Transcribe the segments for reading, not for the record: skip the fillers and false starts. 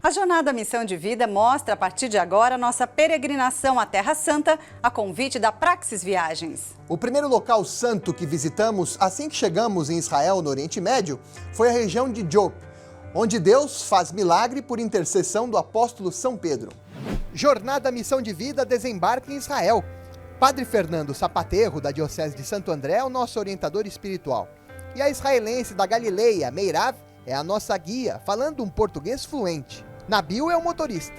A Jornada Missão de Vida mostra a partir de agora nossa peregrinação à Terra Santa a convite da Praxis Viagens. O primeiro local santo que visitamos assim que chegamos em Israel, no Oriente Médio, foi a região de Jope, onde Deus faz milagre por intercessão do apóstolo São Pedro. Jornada Missão de Vida desembarca em Israel. Padre Fernando Sapaterro, da Diocese de Santo André, é o nosso orientador espiritual. E a israelense da Galileia, Meirav, é a nossa guia, falando um português fluente. Nabil é o motorista.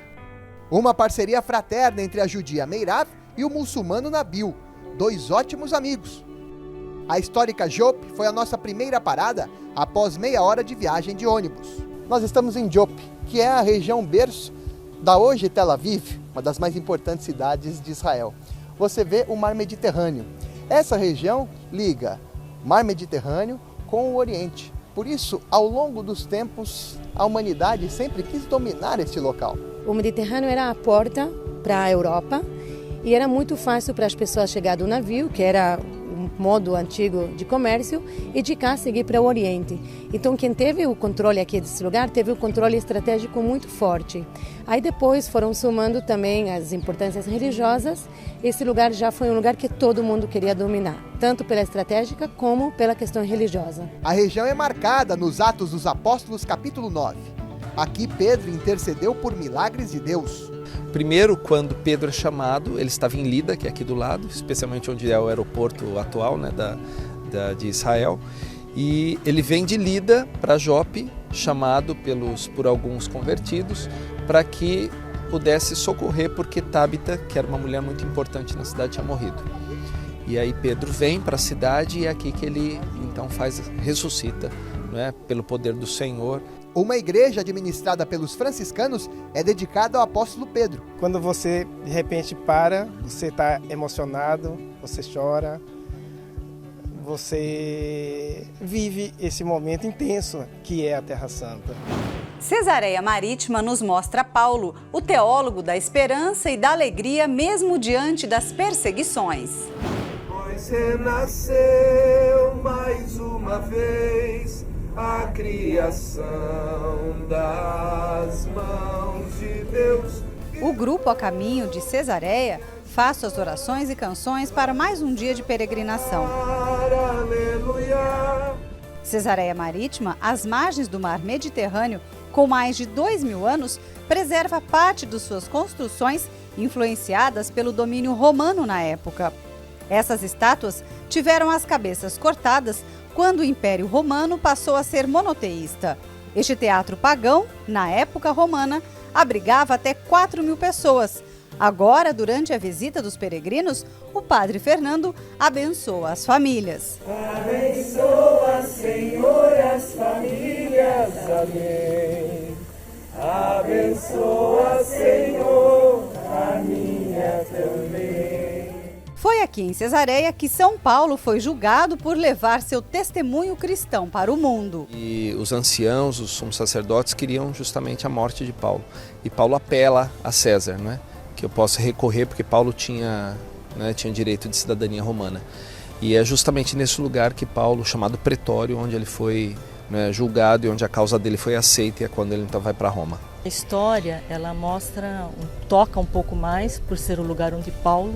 Uma parceria fraterna entre a judia Meirav e o muçulmano Nabil, dois ótimos amigos. A histórica Jope foi a nossa primeira parada após meia hora de viagem de ônibus. Nós estamos em Jope, que é a região berço da hoje Tel Aviv, uma das mais importantes cidades de Israel. Você vê o Mar Mediterrâneo. Essa região liga Mar Mediterrâneo com o Oriente. Por isso, ao longo dos tempos, a humanidade sempre quis dominar este local. O Mediterrâneo era a porta para a Europa e era muito fácil para as pessoas chegar do navio, que era um modo antigo de comércio, e de cá seguir para o Oriente. Então, quem teve o controle aqui desse lugar, teve o controle estratégico muito forte. Aí depois foram somando também as importâncias religiosas. Esse lugar já foi um lugar que todo mundo queria dominar, tanto pela estratégica como pela questão religiosa. A região é marcada nos Atos dos Apóstolos, capítulo 9. Aqui Pedro intercedeu por milagres de Deus. Primeiro, quando Pedro é chamado, ele estava em Lida, que é aqui do lado, especialmente onde é o aeroporto atual, né, de Israel. E ele vem de Lida para Jope, chamado por alguns convertidos, para que pudesse socorrer, porque Tabita, que era uma mulher muito importante na cidade, tinha morrido. E aí Pedro vem para a cidade e é aqui que ele então ressuscita, né, pelo poder do Senhor. Uma igreja administrada pelos franciscanos é dedicada ao apóstolo Pedro. Quando você de repente para, você está emocionado, você chora, você vive esse momento intenso que é a Terra Santa. Cesareia Marítima nos mostra Paulo, o teólogo da esperança e da alegria mesmo diante das perseguições. Pois renasceu mais uma vez a criação das mãos de Deus. O grupo a caminho de Cesareia faz suas orações e canções para mais um dia de peregrinação. Aleluia. Cesareia Marítima, às margens do Mar Mediterrâneo, com mais de 2.000 anos, preserva parte de suas construções influenciadas pelo domínio romano na época. Essas estátuas tiveram as cabeças cortadas quando o Império Romano passou a ser monoteísta. Este teatro pagão, na época romana, abrigava até 4.000 pessoas. Agora, durante a visita dos peregrinos, o Padre Fernando abençoa as famílias. Abençoa, Senhor, as famílias. Amém. Abençoa, Senhor, a minha também. Foi aqui em Cesareia que São Paulo foi julgado por levar seu testemunho cristão para o mundo. E os anciãos, os sumos sacerdotes, queriam justamente a morte de Paulo. E Paulo apela a César, né, que eu posso recorrer porque Paulo tinha direito de cidadania romana. E é justamente nesse lugar que Paulo, chamado Pretório, onde ele foi julgado e onde a causa dele foi aceita, e é quando ele então vai para Roma. A história, ela toca um pouco mais por ser o lugar onde Paulo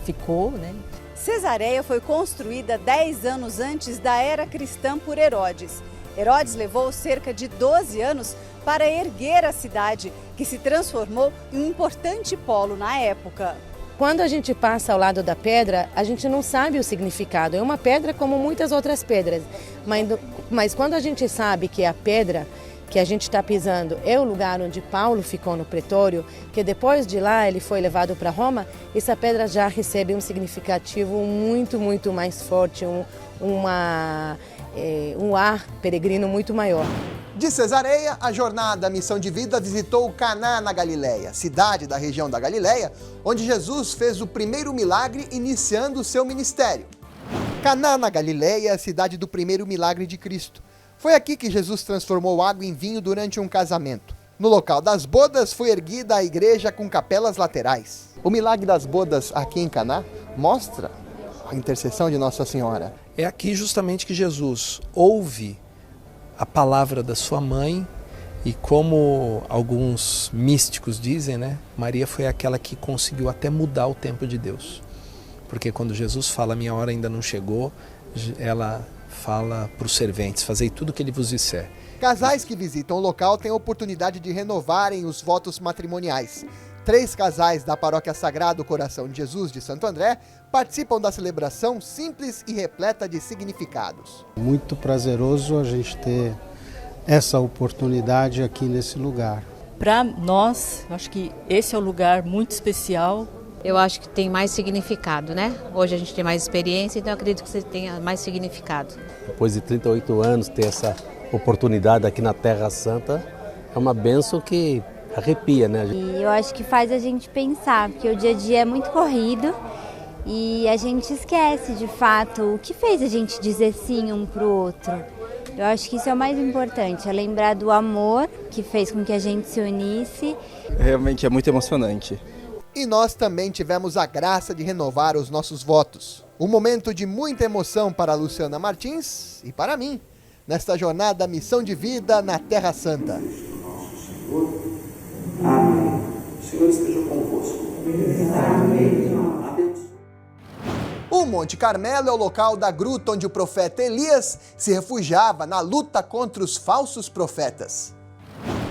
ficou, né? Cesareia foi construída 10 anos antes da era cristã por Herodes. Herodes levou cerca de 12 anos para erguer a cidade, que se transformou em um importante polo na época. Quando a gente passa ao lado da pedra, a gente não sabe o significado. É uma pedra como muitas outras pedras, mas quando a gente sabe que a pedra que a gente está pisando é o lugar onde Paulo ficou no Pretório, que depois de lá ele foi levado para Roma, essa pedra já recebe um significativo muito, muito mais forte, um ar peregrino muito maior. De Cesareia, a jornada Missão de Vida visitou Caná na Galileia, cidade da região da Galileia, onde Jesus fez o primeiro milagre iniciando o seu ministério. Caná na Galileia é a cidade do primeiro milagre de Cristo. Foi aqui que Jesus transformou água em vinho durante um casamento. No local das bodas foi erguida a igreja com capelas laterais. O milagre das bodas aqui em Caná mostra a intercessão de Nossa Senhora. É aqui justamente que Jesus ouve a palavra da sua mãe E como alguns místicos dizem, né, Maria foi aquela que conseguiu até mudar o tempo de Deus. Porque quando Jesus fala, minha hora ainda não chegou, ela fala para os serventes, fazei tudo o que ele vos disser. Casais que visitam o local têm a oportunidade de renovarem os votos matrimoniais. 3 casais da Paróquia Sagrado Coração de Jesus de Santo André participam da celebração simples e repleta de significados. Muito prazeroso a gente ter essa oportunidade aqui nesse lugar. Para nós, acho que esse é um lugar muito especial. Eu acho que tem mais significado, né? Hoje a gente tem mais experiência, então eu acredito que você tenha mais significado. Depois de 38 anos, ter essa oportunidade aqui na Terra Santa é uma bênção que arrepia, né? E eu acho que faz a gente pensar, porque o dia a dia é muito corrido e a gente esquece de fato o que fez a gente dizer sim um pro outro. Eu acho que isso é o mais importante, é lembrar do amor que fez com que a gente se unisse. Realmente é muito emocionante. E nós também tivemos a graça de renovar os nossos votos. Um momento de muita emoção para a Luciana Martins e para mim, nesta jornada Missão de Vida na Terra Santa. Amém. O Senhor esteja convosco. Amém. O Monte Carmelo é o local da gruta onde o profeta Elias se refugiava na luta contra os falsos profetas.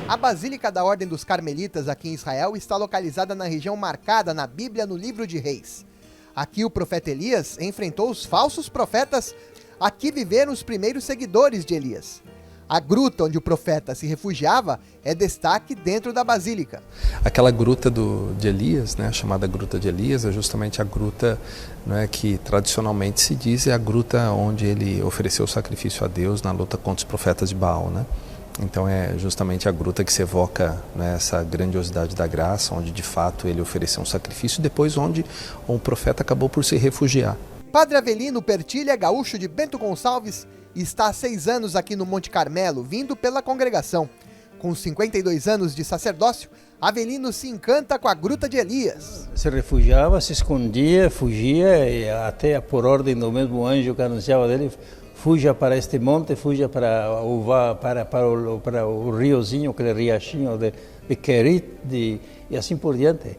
A Basílica da Ordem dos Carmelitas aqui em Israel está localizada na região marcada na Bíblia no livro de Reis. Aqui o profeta Elias enfrentou os falsos profetas. Aqui viveram os primeiros seguidores de Elias. A gruta onde o profeta se refugiava é destaque dentro da basílica. Aquela gruta de Elias, né, chamada Gruta de Elias, é justamente a gruta, né, que tradicionalmente se diz é a gruta onde ele ofereceu o sacrifício a Deus na luta contra os profetas de Baal, né? Então é justamente a gruta que se evoca, né, essa grandiosidade da graça, onde de fato ele ofereceu um sacrifício, e depois onde um profeta acabou por se refugiar. Padre Avelino Pertilha, gaúcho de Bento Gonçalves, está há 6 anos aqui no Monte Carmelo, vindo pela congregação. Com 52 anos de sacerdócio, Avelino se encanta com a Gruta de Elias. Se refugiava, se escondia, fugia, e até por ordem do mesmo anjo que anunciava dele, fuja para este monte, fuja para o riozinho, aquele riachinho de Querit, e assim por diante.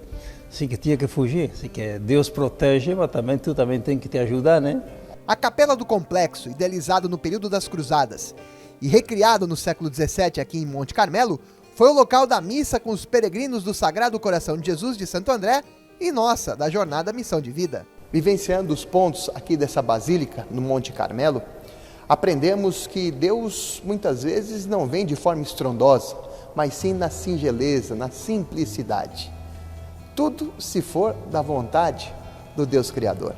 Assim que tinha que fugir, assim que Deus protege, mas também tu também tem que te ajudar, né? A capela do complexo, idealizado no período das Cruzadas e recriado no século XVII aqui em Monte Carmelo, foi o local da missa com os peregrinos do Sagrado Coração de Jesus de Santo André e nossa, da jornada Missão de Vida. Vivenciando os pontos aqui dessa basílica, no Monte Carmelo, aprendemos que Deus muitas vezes não vem de forma estrondosa, mas sim na singeleza, na simplicidade. Tudo se for da vontade do Deus Criador.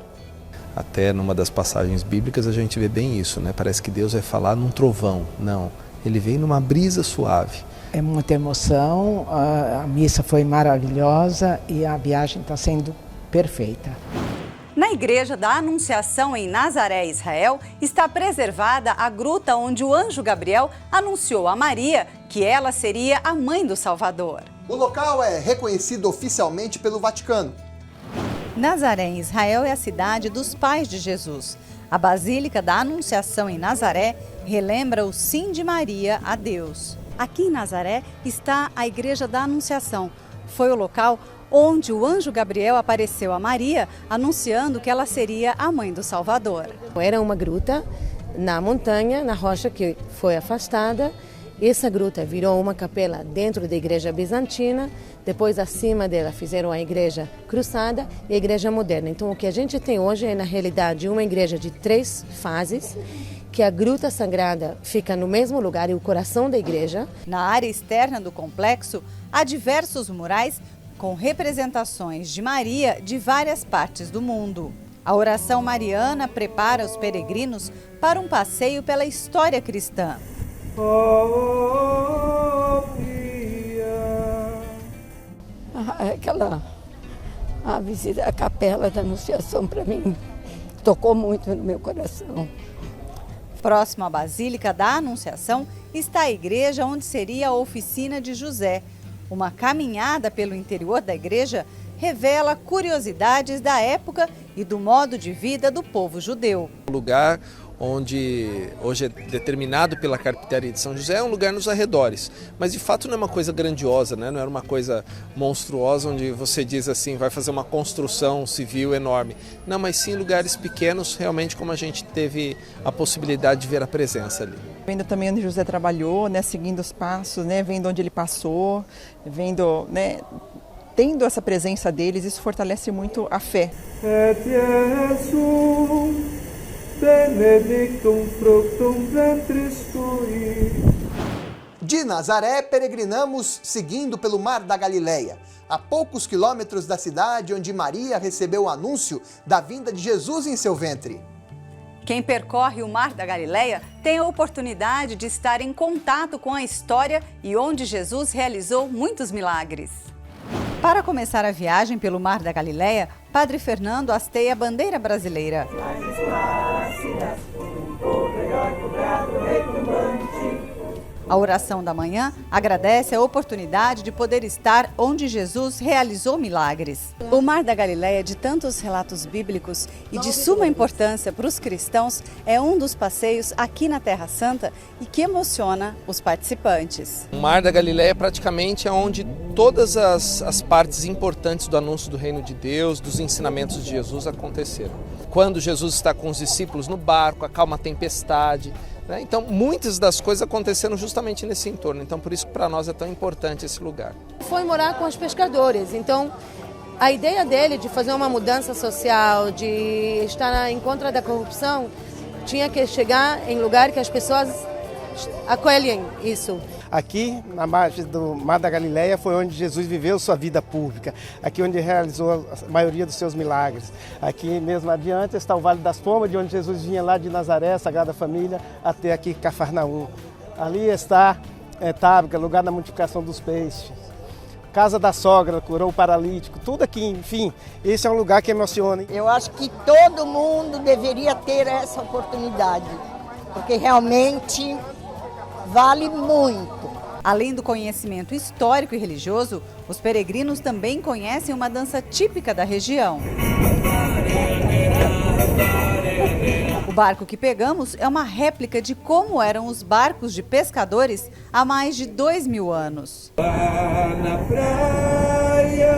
Até numa das passagens bíblicas a gente vê bem isso, né? Parece que Deus vai falar num trovão. Não, ele vem numa brisa suave. É muita emoção, a missa foi maravilhosa e a viagem está sendo perfeita. Na Igreja da Anunciação em Nazaré, Israel, está preservada a gruta onde o anjo Gabriel anunciou a Maria que ela seria a mãe do Salvador. O local é reconhecido oficialmente pelo Vaticano. Nazaré, em Israel, é a cidade dos pais de Jesus. A Basílica da Anunciação em Nazaré relembra o sim de Maria a Deus. Aqui em Nazaré está a Igreja da Anunciação. Foi o local onde o anjo Gabriel apareceu a Maria, anunciando que ela seria a mãe do Salvador. Era uma gruta na montanha, na rocha que foi afastada. Essa gruta virou uma capela dentro da igreja bizantina, depois acima dela fizeram a igreja cruzada e a igreja moderna. Então o que a gente tem hoje é na realidade uma igreja de 3 fases, que a gruta sagrada fica no mesmo lugar e o coração da igreja. Na área externa do complexo há diversos murais com representações de Maria de várias partes do mundo. A oração mariana prepara os peregrinos para um passeio pela história cristã. A visita à Capela da Anunciação para mim tocou muito no meu coração. Próximo à Basílica da Anunciação está a igreja onde seria a oficina de José. Uma caminhada pelo interior da igreja revela curiosidades da época e do modo de vida do povo judeu. Um lugar onde hoje é determinado pela Carpintaria de São José, é um lugar nos arredores. Mas de fato não é uma coisa grandiosa, né? Não era uma coisa monstruosa onde você diz assim, vai fazer uma construção civil enorme. Não, mas sim lugares pequenos, realmente como a gente teve a possibilidade de ver a presença ali. Vendo também onde José trabalhou, né, seguindo os passos, né, vendo onde ele passou, vendo, né, tendo essa presença deles, isso fortalece muito a fé. Benedictum fructum ventris tui. De Nazaré, peregrinamos seguindo pelo Mar da Galileia, a poucos quilômetros da cidade onde Maria recebeu o anúncio da vinda de Jesus em seu ventre. Quem percorre o Mar da Galileia tem a oportunidade de estar em contato com a história e onde Jesus realizou muitos milagres. Para começar a viagem pelo Mar da Galileia, Padre Fernando hasteia a bandeira brasileira. A oração da manhã agradece a oportunidade de poder estar onde Jesus realizou milagres. O Mar da Galileia, de tantos relatos bíblicos e de suma importância para os cristãos, é um dos passeios aqui na Terra Santa e que emociona os participantes. O Mar da Galileia praticamente é onde todas as partes importantes do anúncio do Reino de Deus, dos ensinamentos de Jesus aconteceram. Quando Jesus está com os discípulos no barco, acalma a tempestade. Então, muitas das coisas aconteceram justamente nesse entorno. Então, por isso que para nós é tão importante esse lugar. Foi morar com os pescadores. Então, a ideia dele de fazer uma mudança social, de estar em contra da corrupção, tinha que chegar em lugar que as pessoas acolhem isso. Aqui, na margem do Mar da Galileia, foi onde Jesus viveu sua vida pública. Aqui onde realizou a maioria dos seus milagres. Aqui mesmo adiante está o Vale das Pombas, de onde Jesus vinha lá de Nazaré, Sagrada Família, até aqui Cafarnaum. Ali está Tábega, lugar da multiplicação dos peixes. Casa da sogra, curou o paralítico, tudo aqui, enfim, esse é um lugar que emociona. Eu acho que todo mundo deveria ter essa oportunidade, porque realmente vale muito. Além do conhecimento histórico e religioso, os peregrinos também conhecem uma dança típica da região. O barco que pegamos é uma réplica de como eram os barcos de pescadores há mais de 2000 anos. Lá na praia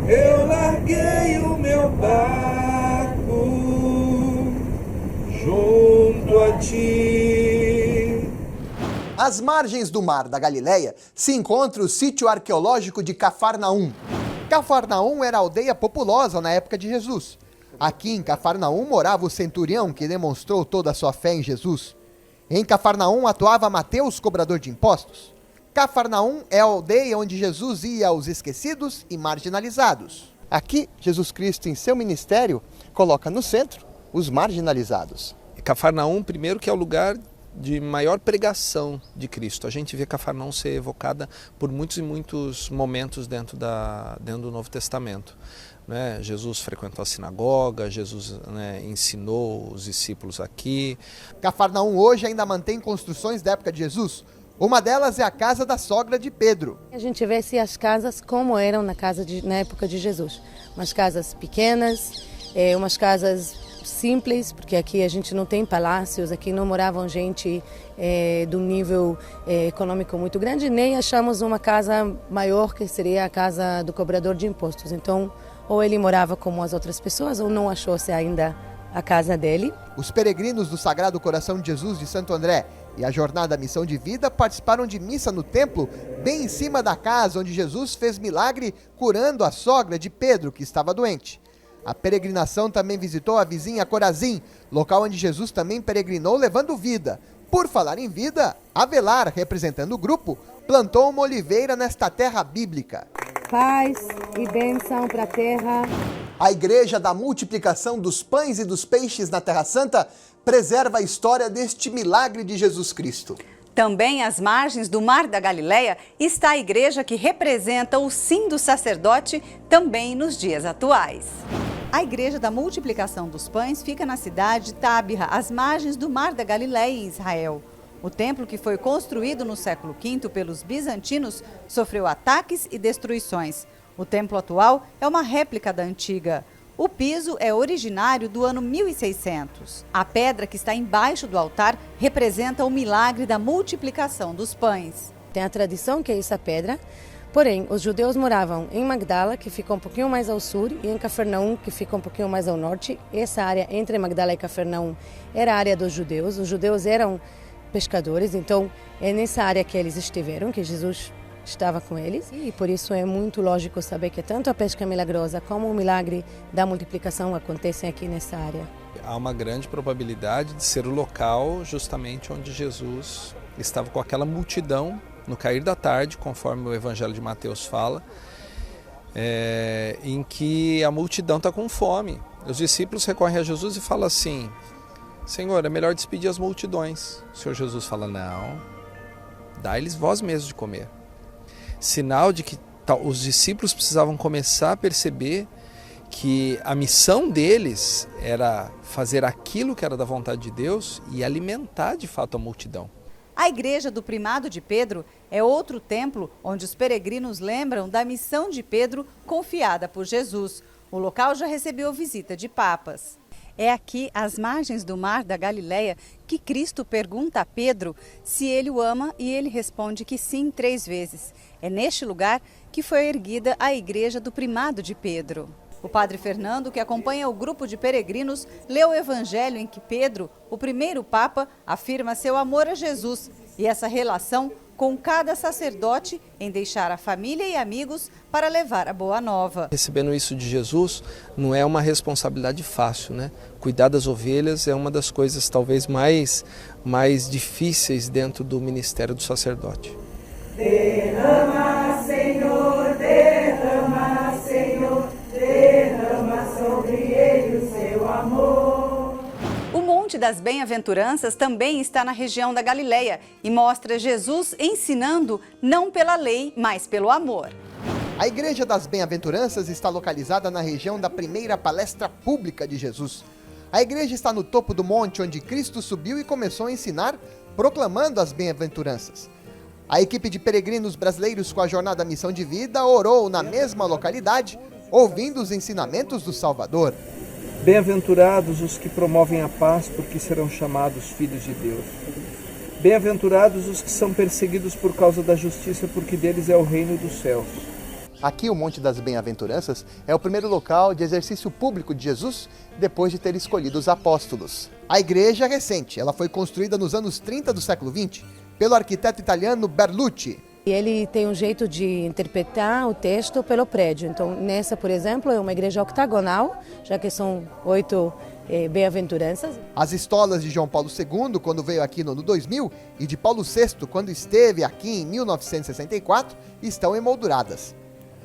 eu larguei o meu barco junto a ti. Às margens do Mar da Galileia se encontra o sítio arqueológico de Cafarnaum. Cafarnaum era a aldeia populosa na época de Jesus. Aqui em Cafarnaum morava o centurião que demonstrou toda a sua fé em Jesus. Em Cafarnaum atuava Mateus, cobrador de impostos. Cafarnaum é a aldeia onde Jesus ia aos esquecidos e marginalizados. Aqui, Jesus Cristo, em seu ministério, coloca no centro os marginalizados. Cafarnaum, primeiro, que é o lugar de maior pregação de Cristo. A gente vê Cafarnaum ser evocada por muitos e muitos momentos dentro do Novo Testamento. Né? Jesus frequentou a sinagoga, Jesus ensinou os discípulos aqui. Cafarnaum hoje ainda mantém construções da época de Jesus. Uma delas é a casa da sogra de Pedro. A gente vê se as casas como eram na época de Jesus. Umas casas pequenas, umas casas simples, porque aqui a gente não tem palácios, aqui não moravam gente do nível econômico muito grande, nem achamos uma casa maior que seria a casa do cobrador de impostos. Então, ou ele morava como as outras pessoas, ou não achou-se ainda a casa dele. Os peregrinos do Sagrado Coração de Jesus de Santo André e a Jornada Missão de Vida participaram de missa no templo, bem em cima da casa onde Jesus fez milagre curando a sogra de Pedro, que estava doente. A peregrinação também visitou a vizinha Corazim, local onde Jesus também peregrinou levando vida. Por falar em vida, Avelar, representando o grupo, plantou uma oliveira nesta terra bíblica. Paz e bênção para a terra. A Igreja da Multiplicação dos Pães e dos Peixes na Terra Santa preserva a história deste milagre de Jesus Cristo. Também às margens do Mar da Galileia está a igreja que representa o sim do sacerdote também nos dias atuais. A Igreja da Multiplicação dos Pães fica na cidade de Tábira, às margens do Mar da Galileia, em Israel. O templo, que foi construído no século V pelos bizantinos, sofreu ataques e destruições. O templo atual é uma réplica da antiga. O piso é originário do ano 1600. A pedra que está embaixo do altar representa o milagre da multiplicação dos pães. Tem a tradição que é essa pedra, porém, os judeus moravam em Magdala, que fica um pouquinho mais ao sul, e em Cafarnaum, que fica um pouquinho mais ao norte. Essa área entre Magdala e Cafarnaum era a área dos judeus. Os judeus eram pescadores, então é nessa área que eles estiveram, que Jesus estava com eles, e por isso é muito lógico saber que tanto a pesca milagrosa como o milagre da multiplicação acontecem aqui nessa área. Há uma grande probabilidade de ser o local justamente onde Jesus estava com aquela multidão no cair da tarde, conforme o Evangelho de Mateus fala, em que a multidão está com fome. Os discípulos recorrem a Jesus e falam assim: Senhor, é melhor despedir as multidões. O Senhor Jesus fala: não, dá-lhes vós mesmos de comer. Sinal de que os discípulos precisavam começar a perceber que a missão deles era fazer aquilo que era da vontade de Deus e alimentar de fato a multidão. A Igreja do Primado de Pedro é outro templo onde os peregrinos lembram da missão de Pedro confiada por Jesus. O local já recebeu visita de papas. É aqui, às margens do Mar da Galileia, que Cristo pergunta a Pedro se ele o ama e ele responde que sim 3 vezes. É neste lugar que foi erguida a Igreja do Primado de Pedro. O padre Fernando, que acompanha o grupo de peregrinos, leu o evangelho em que Pedro, o primeiro papa, afirma seu amor a Jesus e essa relação com cada sacerdote em deixar a família e amigos para levar a boa nova. Recebendo isso de Jesus não é uma responsabilidade fácil, né? Cuidar das ovelhas é uma das coisas talvez mais difíceis dentro do ministério do sacerdote. Derrama, Senhor, derrama, Senhor, derrama sobre ele o seu amor. O Monte das Bem-aventuranças também está na região da Galileia e mostra Jesus ensinando não pela lei, mas pelo amor. A Igreja das Bem-aventuranças está localizada na região da primeira palestra pública de Jesus. A igreja está no topo do monte onde Cristo subiu e começou a ensinar, proclamando as bem-aventuranças. A equipe de peregrinos brasileiros com a jornada Missão de Vida orou na mesma localidade, ouvindo os ensinamentos do Salvador. Bem-aventurados os que promovem a paz, porque serão chamados filhos de Deus. Bem-aventurados os que são perseguidos por causa da justiça, porque deles é o reino dos céus. Aqui, o Monte das Bem-aventuranças é o primeiro local de exercício público de Jesus, depois de ter escolhido os apóstolos. A igreja é recente, ela foi construída nos anos 30 do século XX, pelo arquiteto italiano Berlucci. E ele tem um jeito de interpretar o texto pelo prédio. Então, nessa, por exemplo, é uma igreja octagonal, já que são 8 bem-aventuranças. As estolas de João Paulo II, quando veio aqui no ano 2000, e de Paulo VI, quando esteve aqui em 1964, estão emolduradas.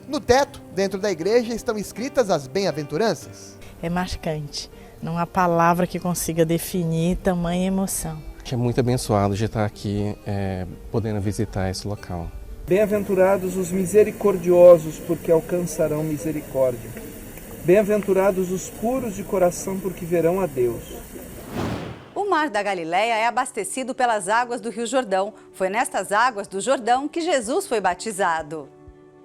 No teto, dentro da igreja, estão escritas as bem-aventuranças. É marcante. Não há palavra que consiga definir tamanha emoção. É muito abençoado de estar aqui, podendo visitar esse local. Bem-aventurados os misericordiosos, porque alcançarão misericórdia. Bem-aventurados os puros de coração, porque verão a Deus. O Mar da Galileia é abastecido pelas águas do Rio Jordão. Foi nestas águas do Jordão que Jesus foi batizado.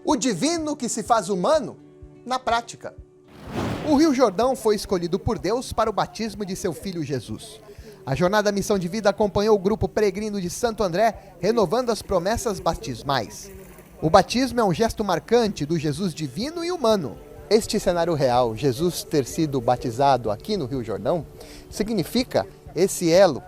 O divino que se faz humano na prática. O Rio Jordão foi escolhido por Deus para o batismo de seu filho Jesus. A jornada Missão de Vida acompanhou o grupo peregrino de Santo André, renovando as promessas batismais. O batismo é um gesto marcante do Jesus divino e humano. Este cenário real, Jesus ter sido batizado aqui no Rio Jordão, significa esse elo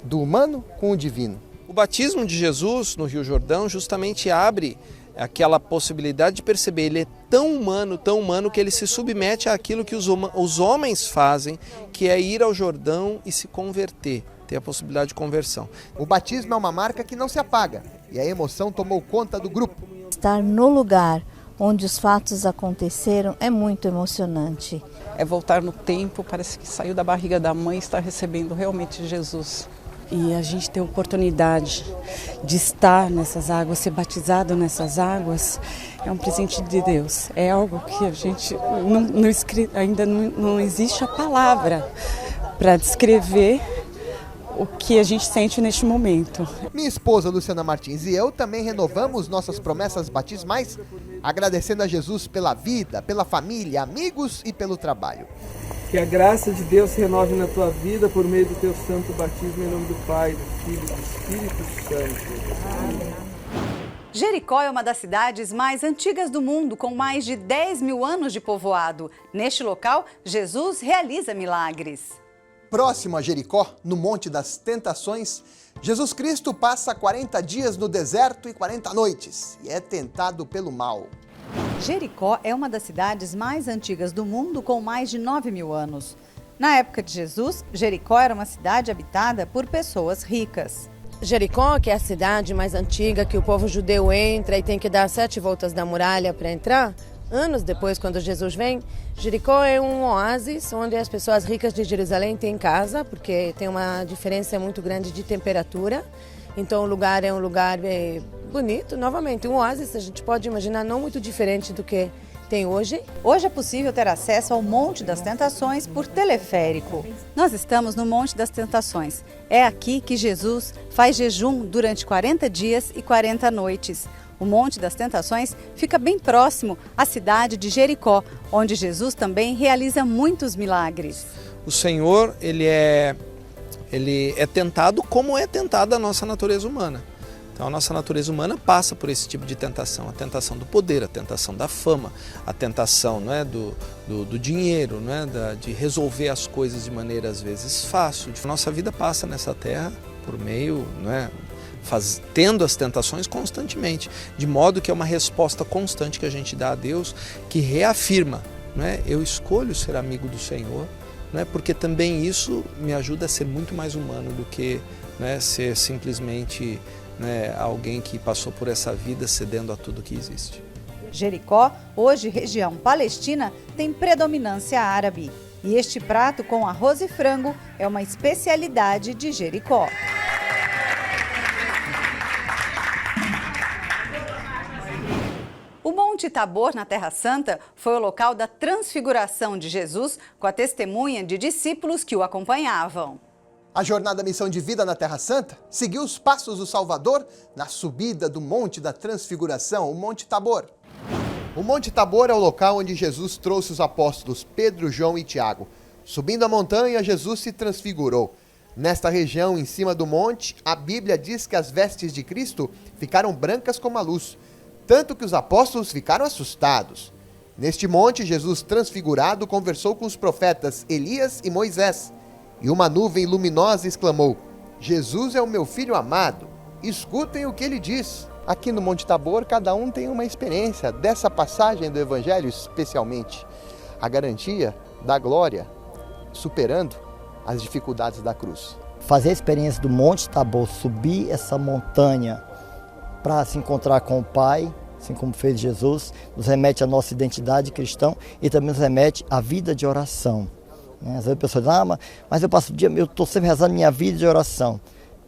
do humano com o divino. O batismo de Jesus no Rio Jordão justamente abre aquela possibilidade de perceber, ele é tão humano, que ele se submete àquilo que os homens fazem, que é ir ao Jordão e se converter, ter a possibilidade de conversão. O batismo é uma marca que não se apaga, e a emoção tomou conta do grupo. Estar no lugar onde os fatos aconteceram é muito emocionante. É voltar no tempo, parece que saiu da barriga da mãe e está recebendo realmente Jesus. E a gente ter a oportunidade de estar nessas águas, ser batizado nessas águas, é um presente de Deus. É algo que a gente ainda não existe a palavra para descrever o que a gente sente neste momento. Minha esposa Luciana Martins e eu também renovamos nossas promessas batismais agradecendo a Jesus pela vida, pela família, amigos e pelo trabalho. Que a graça de Deus se renove na tua vida por meio do teu santo batismo, em nome do Pai, do Filho e do Espírito Santo. Amém. Jericó é uma das cidades mais antigas do mundo, com mais de 10 mil anos de povoado. Neste local, Jesus realiza milagres. Próximo a Jericó, no Monte das Tentações, Jesus Cristo passa 40 dias no deserto e 40 noites e é tentado pelo mal. Jericó é uma das cidades mais antigas do mundo, com mais de 9 mil anos. Na época de Jesus, Jericó era uma cidade habitada por pessoas ricas. Jericó, que é a cidade mais antiga, que o povo judeu entra e tem que dar 7 voltas da muralha para entrar, anos depois, quando Jesus vem, Jericó é um oásis onde as pessoas ricas de Jerusalém têm casa, porque tem uma diferença muito grande de temperatura. Então o lugar é um lugar bonito, novamente, um oásis, a gente pode imaginar, não muito diferente do que tem hoje. Hoje é possível ter acesso ao Monte das Tentações por teleférico. Nós estamos no Monte das Tentações. É aqui que Jesus faz jejum durante 40 dias e 40 noites. O Monte das Tentações fica bem próximo à cidade de Jericó, onde Jesus também realiza muitos milagres. O Senhor, ele é tentado como é tentada a nossa natureza humana. Então a nossa natureza humana passa por esse tipo de tentação, a tentação do poder, a tentação da fama, a tentação, não é, do dinheiro, não é, de resolver as coisas de maneira às vezes fácil. A nossa vida passa nessa terra por meio, não é, tendo as tentações constantemente, de modo que é uma resposta constante que a gente dá a Deus, que reafirma, não é, eu escolho ser amigo do Senhor, não é, porque também isso me ajuda a ser muito mais humano do que, não é, ser simplesmente, né, alguém que passou por essa vida cedendo a tudo que existe. Jericó, hoje região palestina, tem predominância árabe. E este prato com arroz e frango é uma especialidade de Jericó. O Monte Tabor, na Terra Santa, foi o local da transfiguração de Jesus, com a testemunha de discípulos que o acompanhavam. A jornada Missão de Vida na Terra Santa seguiu os passos do Salvador na subida do Monte da Transfiguração, o Monte Tabor. O Monte Tabor é o local onde Jesus trouxe os apóstolos Pedro, João e Tiago. Subindo a montanha, Jesus se transfigurou. Nesta região, em cima do monte, a Bíblia diz que as vestes de Cristo ficaram brancas como a luz, tanto que os apóstolos ficaram assustados. Neste monte, Jesus transfigurado conversou com os profetas Elias e Moisés. E uma nuvem luminosa exclamou: Jesus é o meu filho amado, escutem o que ele diz. Aqui no Monte Tabor, cada um tem uma experiência dessa passagem do Evangelho, especialmente a garantia da glória, superando as dificuldades da cruz. Fazer a experiência do Monte Tabor, subir essa montanha para se encontrar com o Pai, assim como fez Jesus, nos remete à nossa identidade cristã e também nos remete à vida de oração. Às vezes a pessoa diz, mas eu passo o dia, eu estou sempre rezando minha vida de oração.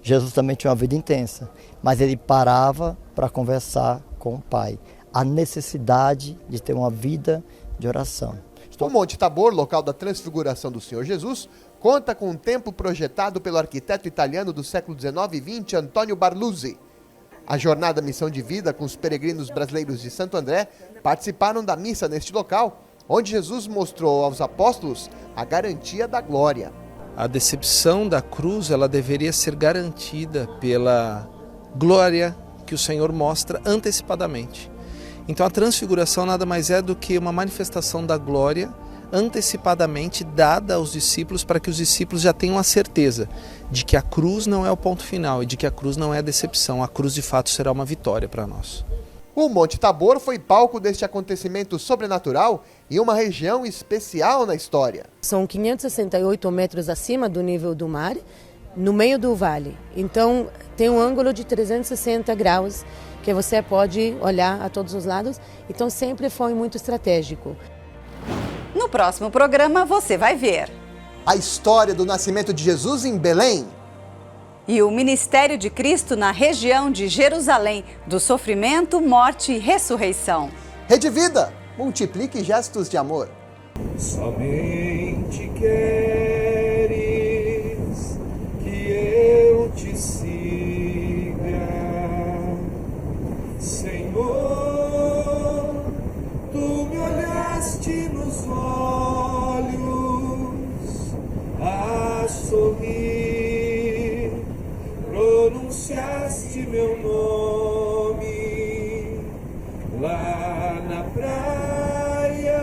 Jesus também tinha uma vida intensa, mas ele parava para conversar com o Pai. A necessidade de ter uma vida de oração. O Monte Tabor, local da transfiguração do Senhor Jesus, conta com um templo projetado pelo arquiteto italiano do século XIX e XX, Antônio Barluzzi. A jornada Missão de Vida com os peregrinos brasileiros de Santo André participaram da missa neste local, onde Jesus mostrou aos apóstolos a garantia da glória. A decepção da cruz, ela deveria ser garantida pela glória que o Senhor mostra antecipadamente. Então a transfiguração nada mais é do que uma manifestação da glória antecipadamente dada aos discípulos, para que os discípulos já tenham a certeza de que a cruz não é o ponto final e de que a cruz não é a decepção. A cruz de fato será uma vitória para nós. O Monte Tabor foi palco deste acontecimento sobrenatural em uma região especial na história. São 568 metros acima do nível do mar, no meio do vale. Então tem um ângulo de 360 graus que você pode olhar a todos os lados. Então sempre foi muito estratégico. No próximo programa você vai ver a história do nascimento de Jesus em Belém. E o ministério de Cristo na região de Jerusalém, do sofrimento, morte e ressurreição. Rede Vida, multiplique gestos de amor. Somente queres que eu te siga, Senhor, teu nome. Lá na praia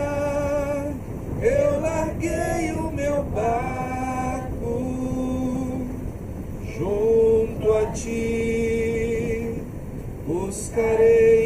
eu larguei o meu barco junto a ti, buscarei